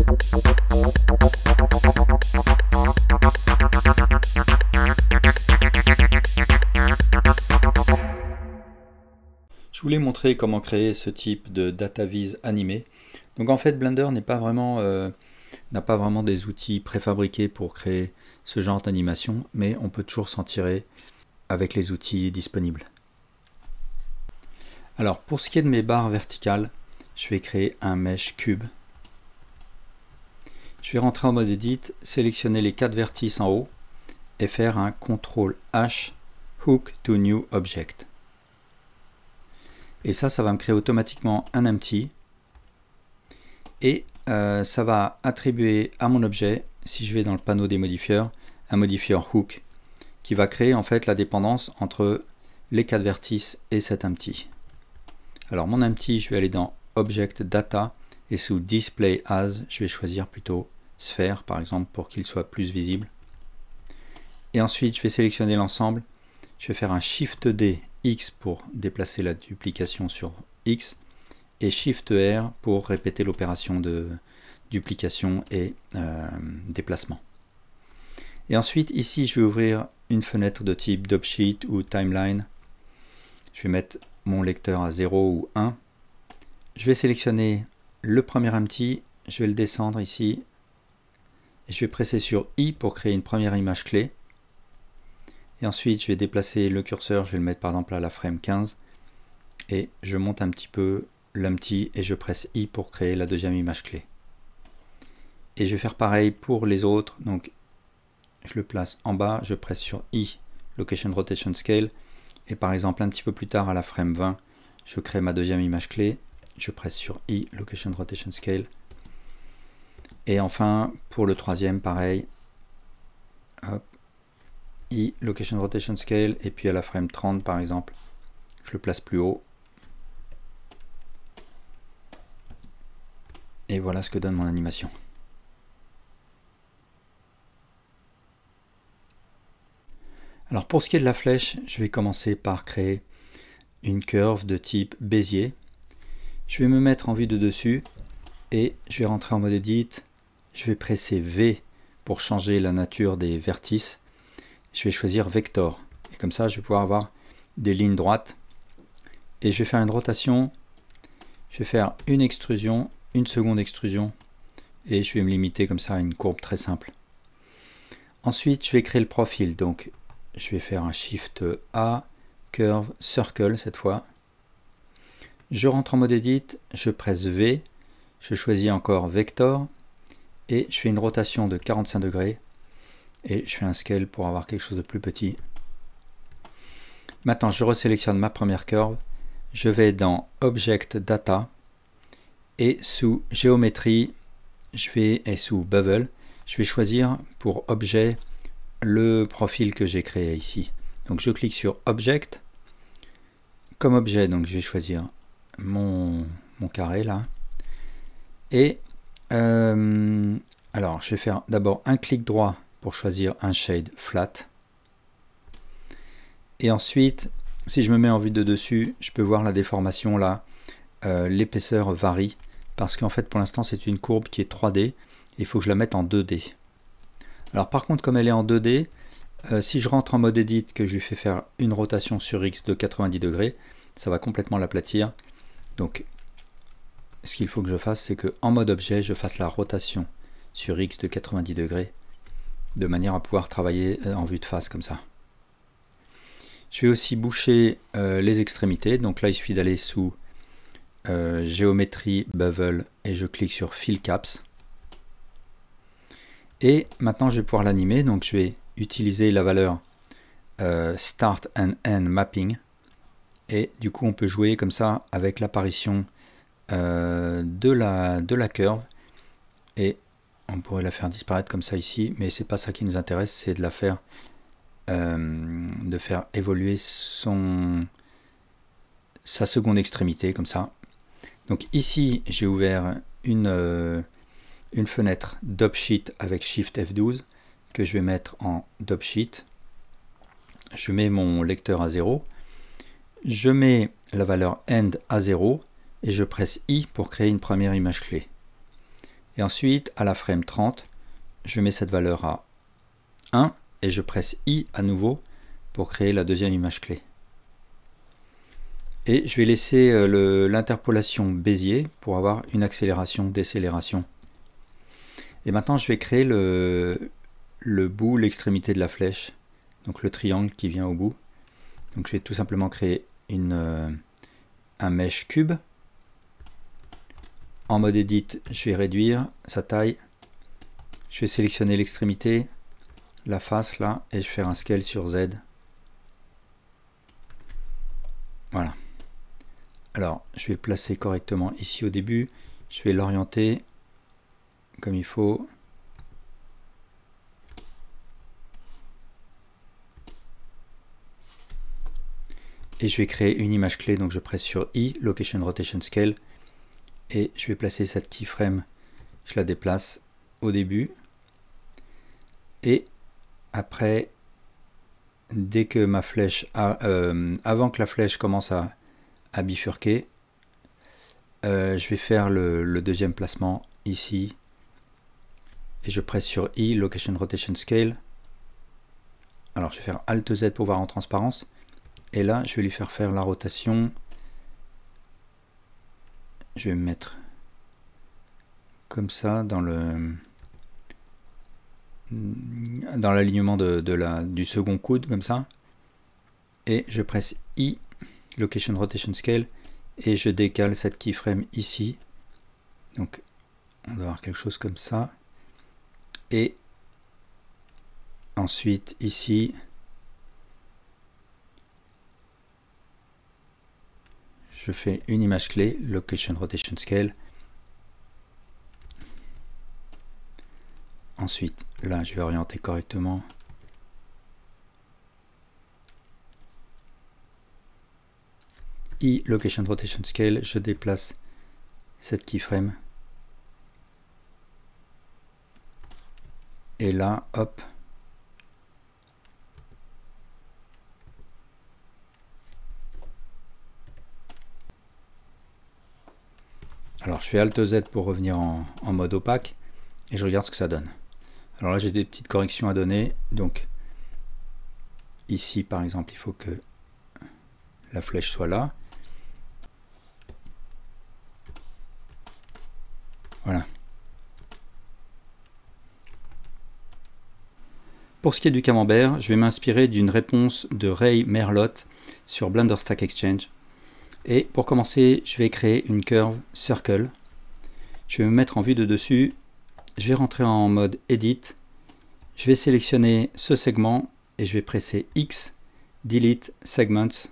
Je voulais montrer comment créer ce type de DataVis animé. Donc en fait Blender n'a pas vraiment des outils préfabriqués pour créer ce genre d'animation, mais on peut toujours s'en tirer avec les outils disponibles. Alors pour ce qui est de mes barres verticales, je vais créer un mesh cube. Je vais rentrer en mode Edit, sélectionner les 4 vertices en haut et faire un CTRL H Hook to New Object. Et ça va me créer automatiquement un empty. Et ça va attribuer à mon objet, si je vais dans le panneau des modifieurs, un modifieur hook qui va créer en fait la dépendance entre les 4 vertices et cet empty. Alors mon empty, je vais aller dans Object Data et sous Display As, je vais choisir plutôt sphère par exemple pour qu'il soit plus visible. Et ensuite je vais sélectionner l'ensemble, je vais faire un Shift D X pour déplacer la duplication sur X et Shift R pour répéter l'opération de duplication et déplacement. Et ensuite ici je vais ouvrir une fenêtre de type Dopsheet ou Timeline. Je vais mettre mon lecteur à 0 ou 1. Je vais sélectionner le premier empty, je vais le descendre ici et je vais presser sur I pour créer une première image clé. Et ensuite je vais déplacer le curseur, je vais le mettre par exemple à la frame 15 et je monte un petit peu l'empty et je presse I pour créer la deuxième image clé. Et je vais faire pareil pour les autres, donc je le place en bas, je presse sur I, Location Rotation Scale, et par exemple un petit peu plus tard à la frame 20, je crée ma deuxième image clé, je presse sur I, Location Rotation Scale, et enfin pour le troisième pareil, hop, I, Location Rotation Scale, et puis à la frame 30 par exemple, je le place plus haut, et voilà ce que donne mon animation. Alors pour ce qui est de la flèche, je vais commencer par créer une curve de type Bézier. Je vais me mettre en vue de dessus et je vais rentrer en mode Edit. Je vais presser V pour changer la nature des vertices. Je vais choisir Vector et comme ça je vais pouvoir avoir des lignes droites. Et je vais faire une rotation. Je vais faire une extrusion, une seconde extrusion et je vais me limiter comme ça à une courbe très simple. Ensuite je vais créer le profil, donc je vais faire un Shift A, Curve, Circle cette fois. Je rentre en mode Edit, je presse V, je choisis encore Vector et je fais une rotation de 45 degrés et je fais un Scale pour avoir quelque chose de plus petit. Maintenant je resélectionne ma première curve, je vais dans Object Data et sous Géométrie, et sous Bevel, je vais choisir pour objet le profil que j'ai créé ici. Donc je clique sur Object. Comme objet, donc je vais choisir mon carré là. Et alors je vais faire d'abord un clic droit pour choisir un shade flat. Et ensuite, si je me mets en vue de dessus, je peux voir la déformation là. L'épaisseur varie parce qu'en fait pour l'instant c'est une courbe qui est 3D. Il faut que je la mette en 2D. Alors par contre, comme elle est en 2D, si je rentre en mode Edit, que je lui fais faire une rotation sur X de 90 degrés, ça va complètement l'aplatir. Donc ce qu'il faut que je fasse, c'est que en mode objet, je fasse la rotation sur X de 90 degrés, de manière à pouvoir travailler en vue de face comme ça. Je vais aussi boucher les extrémités, donc là il suffit d'aller sous Géométrie, Bevel, et je clique sur Fill Caps. Et maintenant je vais pouvoir l'animer, donc je vais utiliser la valeur Start and End Mapping. Et du coup on peut jouer comme ça avec l'apparition de la curve. Et on pourrait la faire disparaître comme ça ici, mais c'est pas ça qui nous intéresse, c'est de la faire évoluer sa seconde extrémité comme ça. Donc ici j'ai ouvert une fenêtre Dopsheet avec Shift F12 que je vais mettre en Dopsheet. Je mets mon lecteur à 0. Je mets la valeur End à 0 et je presse I pour créer une première image clé. Et ensuite, à la frame 30, je mets cette valeur à 1 et je presse I à nouveau pour créer la deuxième image clé. Et je vais laisser l'interpolation Bézier pour avoir une accélération-décélération. Et maintenant, je vais créer le bout, l'extrémité de la flèche, donc le triangle qui vient au bout. Donc je vais tout simplement créer un mesh cube. En mode edit, je vais réduire sa taille. Je vais sélectionner l'extrémité, la face là, et je vais faire un scale sur Z. Voilà. Alors, je vais le placer correctement ici au début. Je vais l'orienter comme il faut. Et je vais créer une image clé, donc je presse sur I, Location Rotation Scale, et je vais placer cette keyframe, je la déplace au début, et après, dès que ma flèche, avant que la flèche commence à bifurquer, je vais faire le deuxième placement ici, et je presse sur I, Location Rotation Scale. Alors je vais faire Alt Z pour voir en transparence. Et là, je vais lui faire la rotation. Je vais me mettre comme ça dans l'alignement du second coude, comme ça. Et je presse I, Location Rotation Scale, et je décale cette keyframe ici. Donc, on doit avoir quelque chose comme ça. Et ensuite, ici, je fais une image clé, Location Rotation Scale. Ensuite, là, je vais orienter correctement. I, Location Rotation Scale, je déplace cette keyframe. Et là, hop. Alors je fais Alt Z pour revenir en mode opaque et je regarde ce que ça donne. Alors là j'ai des petites corrections à donner. Donc ici par exemple il faut que la flèche soit là. Voilà. Pour ce qui est du camembert, je vais m'inspirer d'une réponse de Ray Merlotte sur Blender Stack Exchange. Et pour commencer, je vais créer une curve circle. Je vais me mettre en vue de dessus. Je vais rentrer en mode Edit. Je vais sélectionner ce segment et je vais presser X, Delete Segments.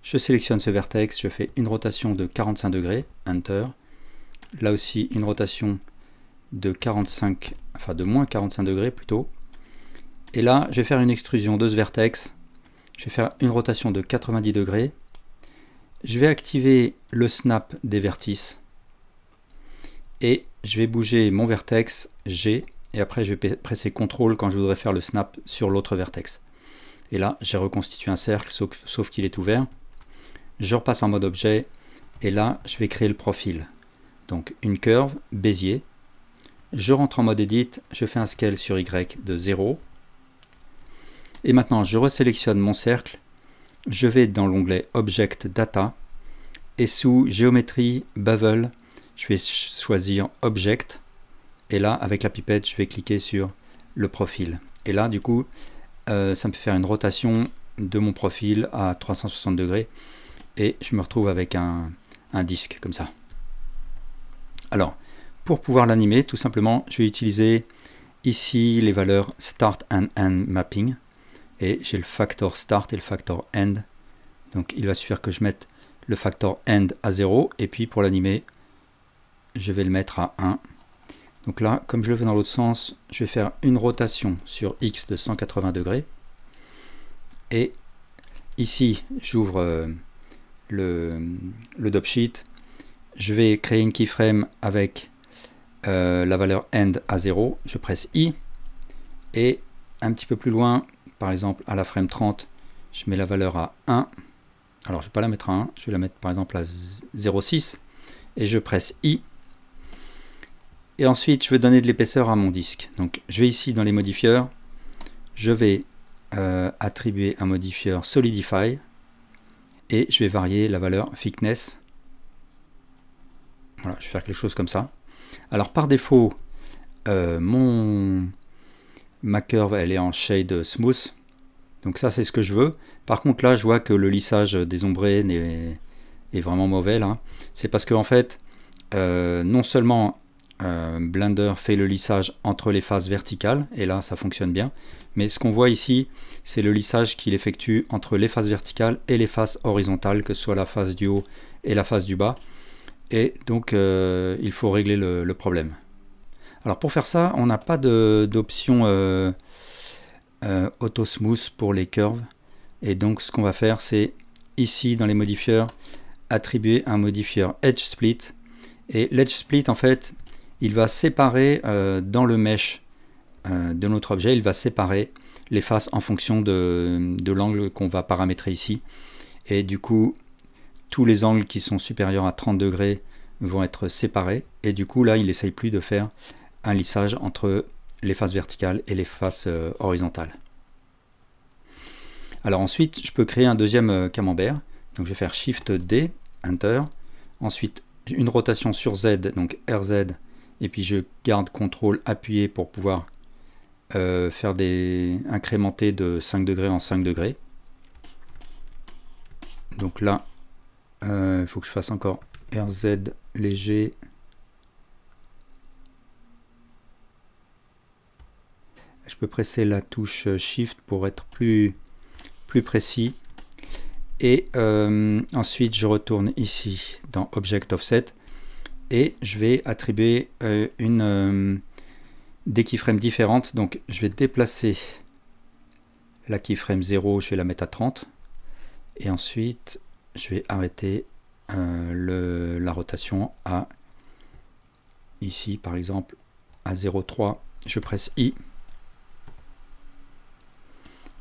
Je sélectionne ce vertex, je fais une rotation de 45 degrés, Enter. Là aussi, une rotation de moins 45 degrés plutôt. Et là, je vais faire une extrusion de ce vertex. Je vais faire une rotation de 90 degrés. Je vais activer le snap des vertices. Et je vais bouger mon vertex G. Et après, je vais presser CTRL quand je voudrais faire le snap sur l'autre vertex. Et là, j'ai reconstitué un cercle, sauf qu'il est ouvert. Je repasse en mode objet. Et là, je vais créer le profil. Donc, une curve, Bézier. Je rentre en mode Edit. Je fais un scale sur Y de 0. Et maintenant, je resélectionne mon cercle. Je vais dans l'onglet Object Data. Et sous Géométrie, Bevel, je vais choisir Object. Et là, avec la pipette, je vais cliquer sur le profil. Et là, du coup, ça me fait faire une rotation de mon profil à 360 degrés. Et je me retrouve avec un disque comme ça. Alors, pour pouvoir l'animer, tout simplement, je vais utiliser ici les valeurs Start and End Mapping. Et j'ai le factor Start et le factor End. Donc, il va suffire que je mette le factor End à 0. Et puis, pour l'animer, je vais le mettre à 1. Donc là, comme je le veux dans l'autre sens, je vais faire une rotation sur X de 180 degrés. Et ici, j'ouvre le dopsheet. Je vais créer une keyframe avec la valeur End à 0. Je presse I. Et un petit peu plus loin, par exemple à la frame 30, je mets la valeur à 1. Alors je ne vais pas la mettre à 1, je vais la mettre par exemple à 0,6. Et je presse I. Et ensuite, je vais donner de l'épaisseur à mon disque. Donc, je vais ici dans les modifieurs, je vais attribuer un modifieur Solidify et je vais varier la valeur Thickness. Voilà, je vais faire quelque chose comme ça. Alors, par défaut, ma curve, elle est en Shade Smooth. Donc ça, c'est ce que je veux. Par contre, là, je vois que le lissage des ombrés est vraiment mauvais. Là, c'est parce que en fait, non seulement Blender fait le lissage entre les faces verticales, et là, ça fonctionne bien. Mais ce qu'on voit ici, c'est le lissage qu'il effectue entre les faces verticales et les faces horizontales, que ce soit la face du haut et la face du bas. Et donc, il faut régler le problème. Alors pour faire ça, on n'a pas d'option Auto Smooth pour les curves. Et donc ce qu'on va faire, c'est ici dans les modifieurs, attribuer un modifieur Edge Split. Et l'Edge Split, en fait, il va séparer dans le mesh de notre objet, il va séparer les faces en fonction de l'angle qu'on va paramétrer ici. Et du coup, tous les angles qui sont supérieurs à 30 degrés vont être séparés. Et du coup, là, il n'essaye plus de faire un lissage entre les faces verticales et les faces horizontales. Alors ensuite, je peux créer un deuxième camembert. Donc je vais faire Shift D, Enter. Ensuite, une rotation sur Z, donc RZ. Et puis je garde CTRL appuyé pour pouvoir faire incrémenter de 5 degrés en 5 degrés. Donc là, il faut que je fasse encore RZ léger. Je peux presser la touche Shift pour être plus précis. Et ensuite, je retourne ici dans Object Offset et je vais attribuer des keyframes différentes. Donc, je vais déplacer la keyframe 0, je vais la mettre à 30. Et ensuite, je vais arrêter la rotation à ici, par exemple, à 0,3. Je presse I.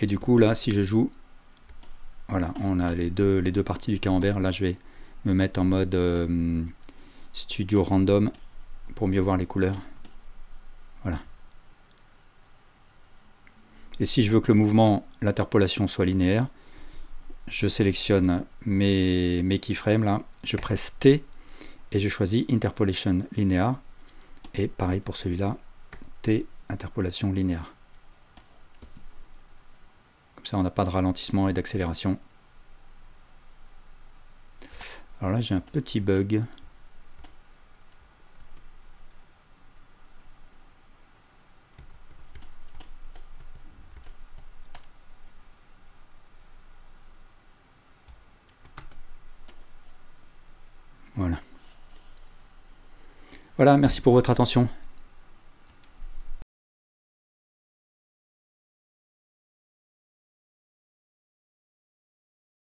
Et du coup, là, si je joue, voilà, on a les deux parties du camembert. Là, je vais me mettre en mode Studio Random pour mieux voir les couleurs. Voilà. Et si je veux que le mouvement, l'interpolation soit linéaire, je sélectionne mes keyframes là, je presse T et je choisis Interpolation Linear. Et pareil pour celui-là, T, interpolation linéaire. Comme ça, on n'a pas de ralentissement et d'accélération. Alors là, j'ai un petit bug. Voilà. Voilà, merci pour votre attention.